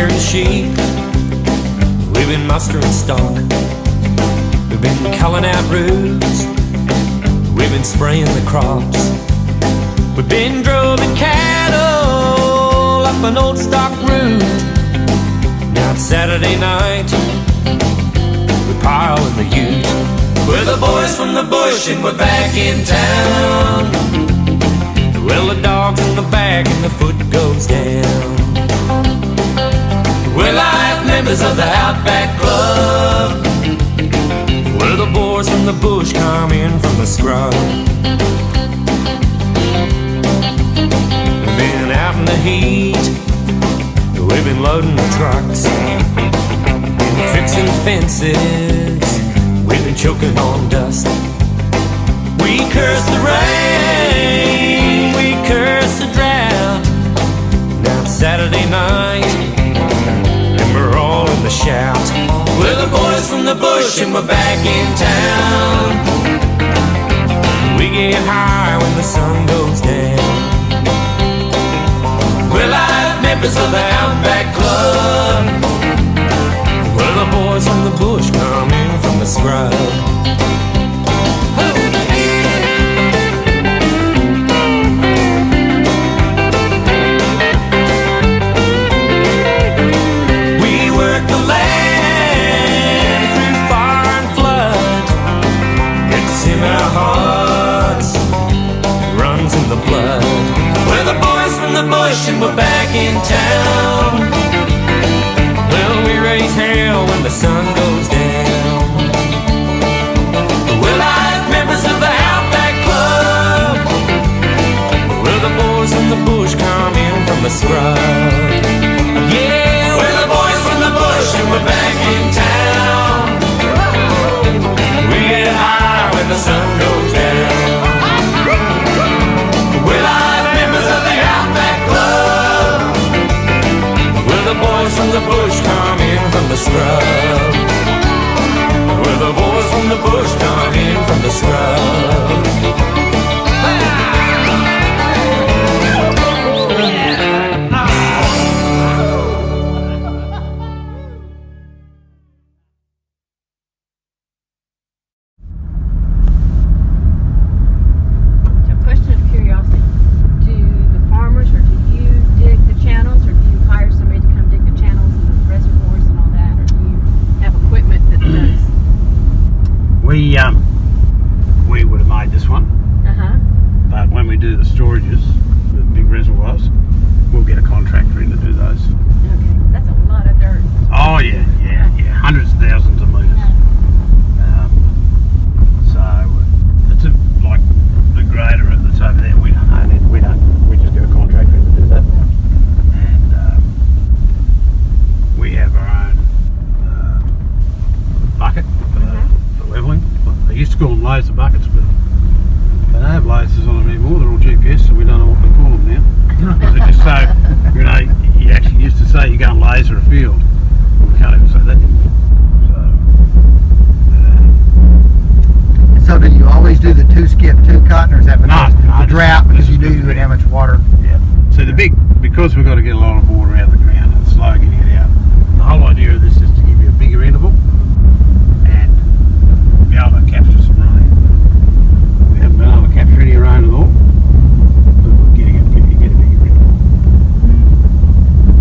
shearing sheep, we've been mustering stock, we've been culling out roots, we've been spraying the crops, we've been droving cattle up an old stock route. Now it's Saturday night, we pile in the ute. We're the boys from the bush and we're back in town. Well, the dog's in the back and the foot goes down. We're life members of the Outback Club. We're the boys from the bush come in from the scrub. We've been out in the heat, we've been loading the trucks, been fixing fences, we've been choking on dust. We curse the rain, we curse the drought. Now it's Saturday night, and we're all in the shout. We're the boys from the bush and we're back in town. We get high when the sun goes down. We're live members of the Outback Club. We're the boys from the bush coming from the scrub. And we're back in town. Well, we raise hell when the sun goes down. We're life members of the Outback Club. We're the boys from the bush come in from the scrub. Yeah, we're the boys from the bush and we're back in town. We get high when the sun goes down. We're life members of the Outback Club. We're the boys from the bush come in from the scrub. We're the boys from the bush come in from the scrub. We would have made this one, but when we do the storages, the big reservoirs, we'll get a contractor in to do those. Okay, that's a lot of dirt. Oh yeah, hundreds of thousands of metres. So it's like the grader that's over there. We just get a contractor in to do that, and we have our own bucket for levelling. They used to call them laser buckets, but they don't have lasers on them anymore. They're all GPS, so we don't know what they call them now. They just say, you actually used to say you go and laser a field. We can't even say that anymore. So do you always do the two skip, two cut, or is that because the drought, because you knew how much water? Yeah. So because we've got to get a lot of water out of the ground and slow getting it out, the whole idea of this is to give you a bigger interval and be able to capture some rain. We haven't been able to capture any rain at all, but we're getting it, you get a bigger interval.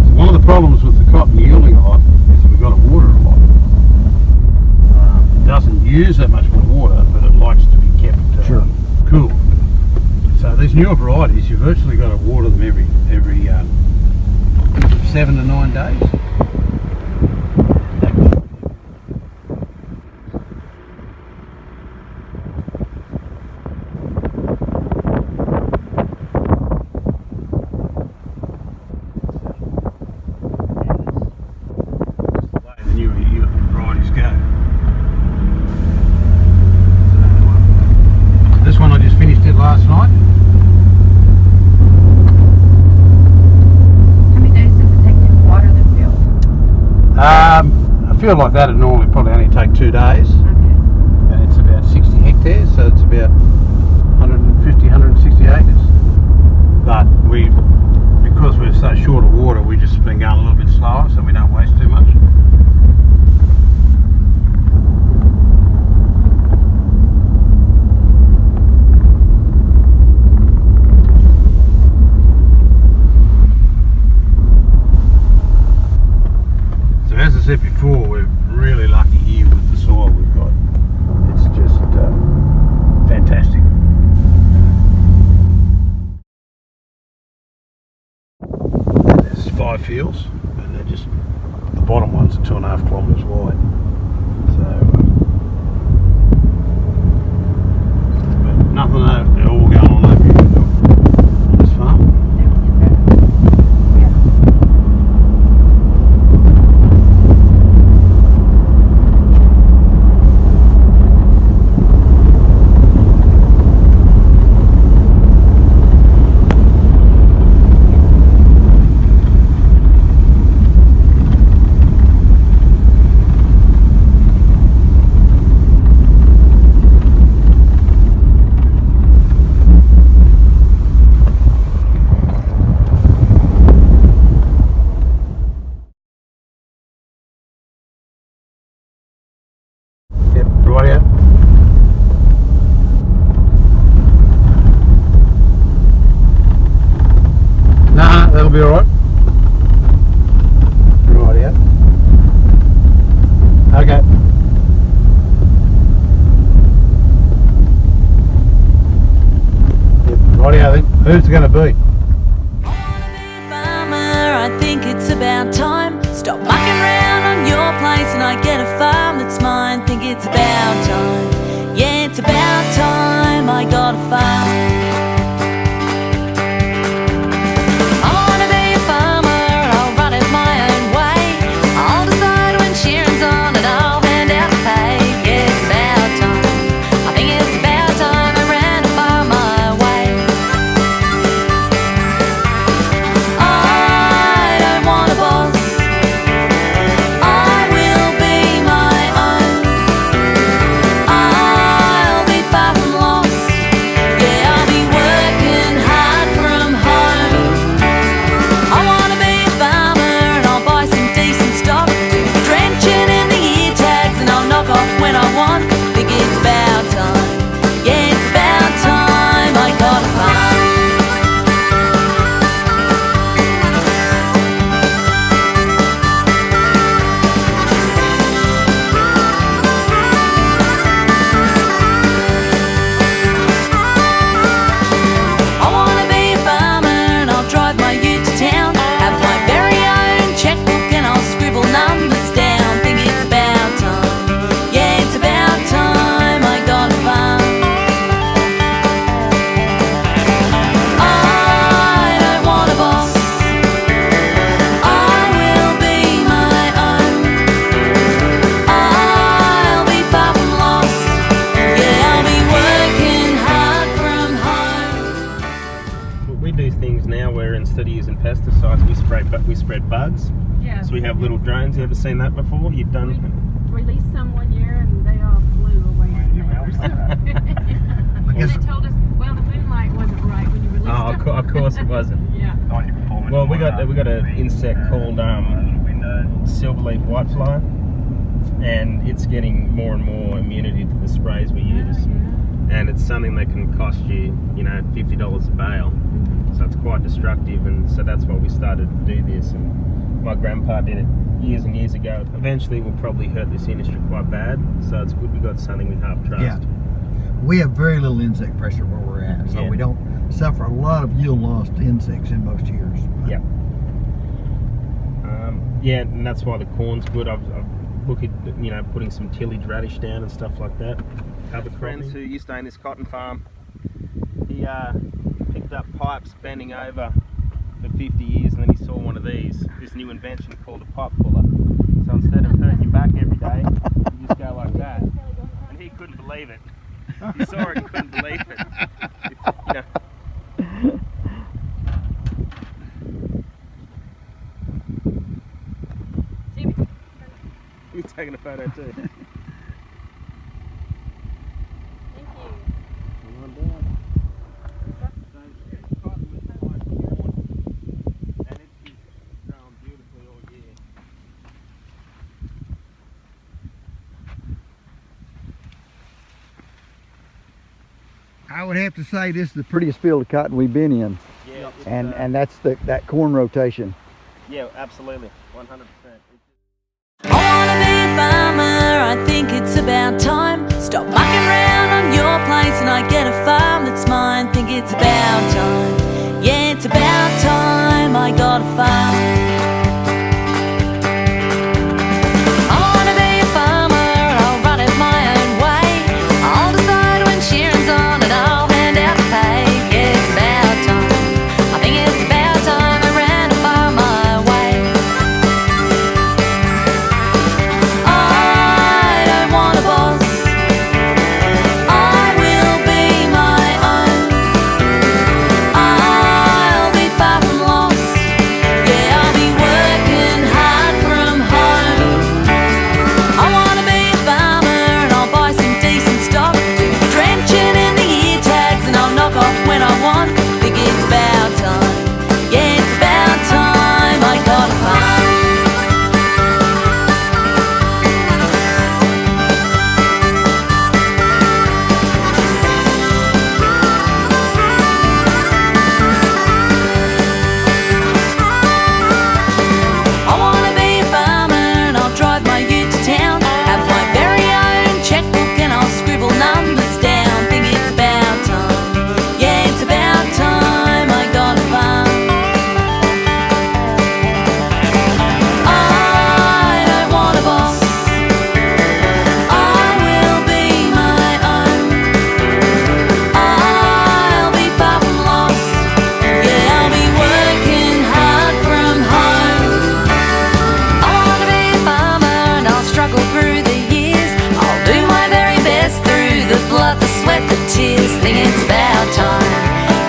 So one of the problems with the cotton yielding a lot is we've got to water a lot. It doesn't use that much more water, but it likes to be kept cool. So these newer varieties, you've virtually got to water them every 7 to 9 days. Last night. How many days does it take to water the field? A field like that would normally probably only take 2 days. Okay. And it's about 60 hectares, so it's about 150, 160 acres. But because because we're so short of water, we just been going a little bit slower so we don't waste too much. So as I said before, we're really lucky here with the soil we've got. It's just fantastic. There's 5 fields, and they're just, the bottom ones are 2.5 kilometres wide. So, but nothing all going on over here on this farm. Yep, right out. Nah, that'll be alright. Right out. Okay. Yep, right out then. Who's it going to be? Farmer, I think it's about time. Stop mucking around on your place and I get a farm that's mine. Think it's about time. Yeah, it's about time I got a farm. I wanna be a farmer, I'll run it my own way. I'll decide when shearing's on and I'll hand out the pay. Yeah, it's about time. I think it's about time I ran a farm my way. I don't want a boss. I will be my own. I'll be far from lost. Yeah, I'll be working hard from home. I wanna be a farmer and I'll buy some decent stock. Do the drenching in the ear tags and I'll knock off when I want. Think it's about time. Yeah, it's about time I got a farm. I wanna be a farmer and I'll drive my ute to town. Have my very own checkbook and I'll scribble numbers down. Think it's about time. Yeah, it's about time I got a farm. I don't want a boss. I will be my own. I'll be far from lost. Yeah, I'll be working hard from home. We do things now where instead of using pesticides, we spread bugs. Yeah. So we have little drones. You ever seen that before? You've done. We released some one year and they all flew away from the neighbors. And Because they told us, well, the moonlight wasn't right when you released Oh, them. of course it wasn't. Yeah. Well, we got an insect called silverleaf whitefly, and it's getting more and more immunity to the sprays we use. And it's something that can cost you, $50 a bale. So it's quite destructive, and so that's why we started to do this. And my grandpa did it years and years ago. Eventually, we'll probably hurt this industry quite bad. So it's good we got something we half trust. Yeah. we have very little insect pressure where we're at, so Yeah. we don't suffer a lot of yield loss to insects in most years. Yeah. Yeah, and that's why the corn's good. I've looked at, putting some tillage radish down and stuff like that. Other friends who used to own this cotton farm, he picked up pipes bending over for 50 years, and then he saw one of these, this new invention called a pipe puller. So instead of hurting your back every day, you just go like that. And he couldn't believe it. He saw it and couldn't believe it. He's taking a photo too. I would have to say this is the prettiest field of cotton we've been in. Yeah. And that's that corn rotation. Yeah, absolutely. 100%. I wanna be a farmer, I think it's about time. Stop mucking around on your place and I get a farm that's mine. Think it's about time, yeah, it's about time I got a farm. I wanna be a farmer, I'll run it my own way. I'll decide when shearing's on and I'll hand out the pay. Yeah, it's about time, I think it's about time I ran a farm my way. I don't want a boss, I will be my own. I'll be far from lost, yeah, I'll be working hard from home. I wanna be a farmer and I'll buy some decent stock, do the drenching in the ear tags and I'll knock off when I want. Think it's about time, yeah, it's about time I got a farm. I wanna be a farmer and I'll drive my ute to town, have my very own checkbook and I'll scribble numbers down. Think it's about time, yeah, it's about time I got a farm. I don't want a boss, I will be my own. I'll be far from lost, yeah, I'll be working hard from home. I wanna be a farmer and I'll struggle through the years. I'll do my very best through the blood, the sweat, the tears. Think it's about time,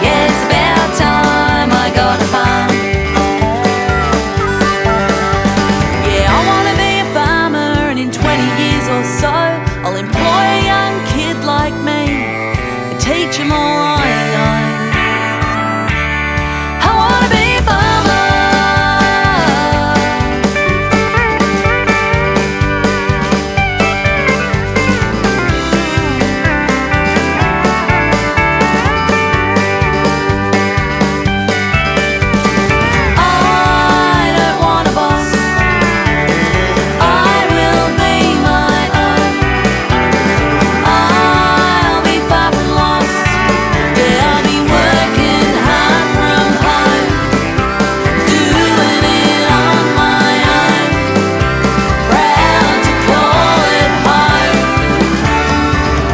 yeah, it's about time I got a farm. Yeah, I wanna be a farmer and in 20 years or so I'll employ a young kid like me and teach him all I know. I wanna be a farmer. I don't want a boss, I will be my own. I'll be far from lost, yeah, I'll be working hard from home, doing it on my own, proud to call it home.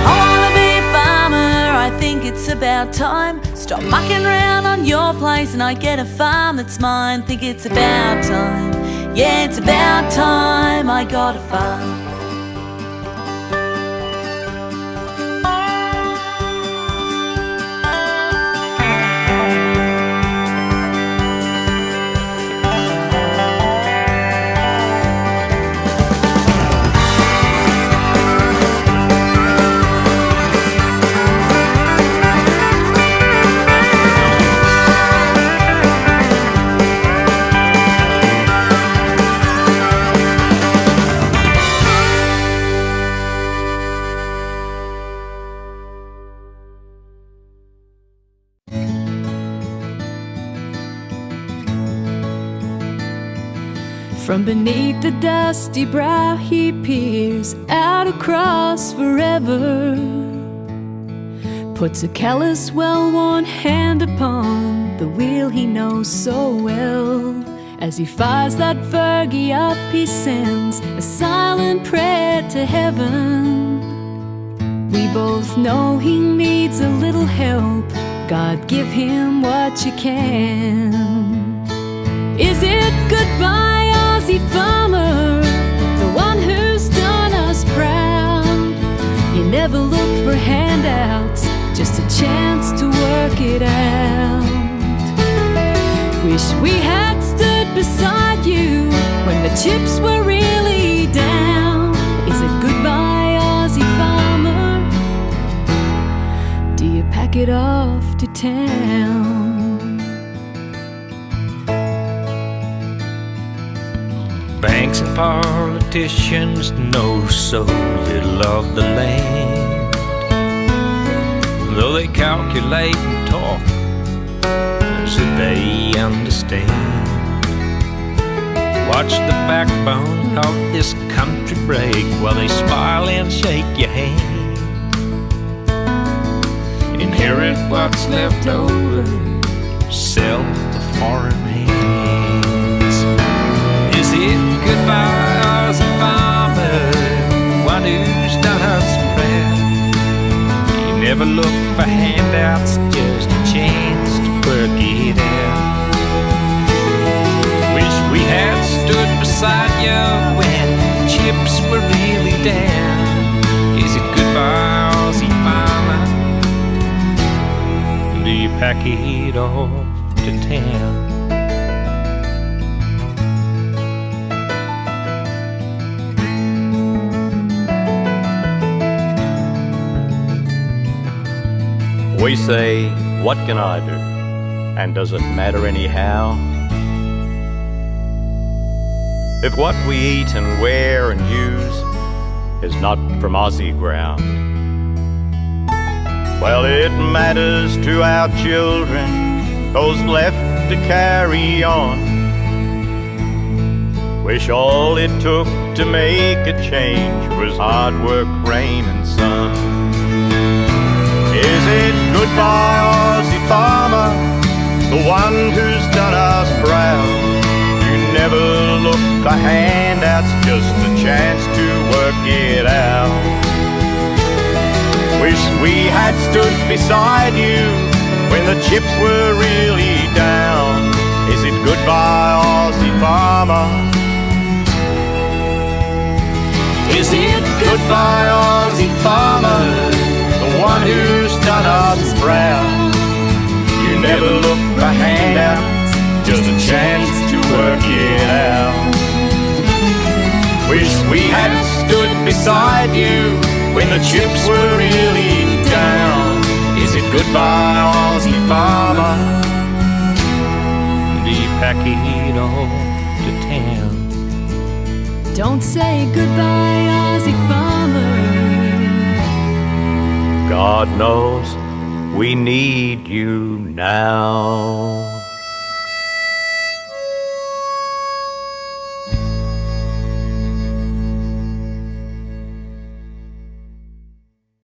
I wanna be a farmer, I think it's about time. Stop mucking around on your place and I get a farm that's mine. Think it's about time, yeah, it's about time I got a farm. From beneath the dusty brow he peers out across forever, puts a callous, well-worn hand upon the wheel he knows so well. As he fires that Fergie up, he sends a silent prayer to heaven. We both know he needs a little help. God, give him what you can. Is it goodbye, Aussie farmer, the one who's done us proud? You never looked for handouts, just a chance to work it out. Wish we had stood beside you when the chips were really down. Is it goodbye, Aussie farmer? Do you pack it off to town? Banks and politicians know so little of the land. though they calculate and talk as if they understand. Watch the backbone of this country break while they smile and shake your hand. Inherit what's left over, sell the foreign hands. Is it goodbye, Aussie farmer, one who's done us proud? You never look for handouts, just a chance to work it out. Wish we had stood beside you when chips were really down. Is it goodbye, Aussie farmer? Do you pack it off to town? We say, what can I do? And does it matter anyhow? If what we eat and wear and use is not from Aussie ground, well, it matters to our children, those left to carry on. Wish all it took to make a change was hard work, rain and sun. Is it goodbye, Aussie farmer, the one who's done us proud? You never look for handouts, just a chance to work it out. Wish we had stood beside you when the chips were really down. Is it goodbye, Aussie farmer? Is it goodbye, Aussie farmer, the one who's done us proud? You never look for handouts, just a chance to work it out. Wish we had stood beside you when the chips were really down. Is it goodbye, Aussie farmer? Do you pack it off to town? Don't say goodbye, Aussie farmer. God knows we need you now.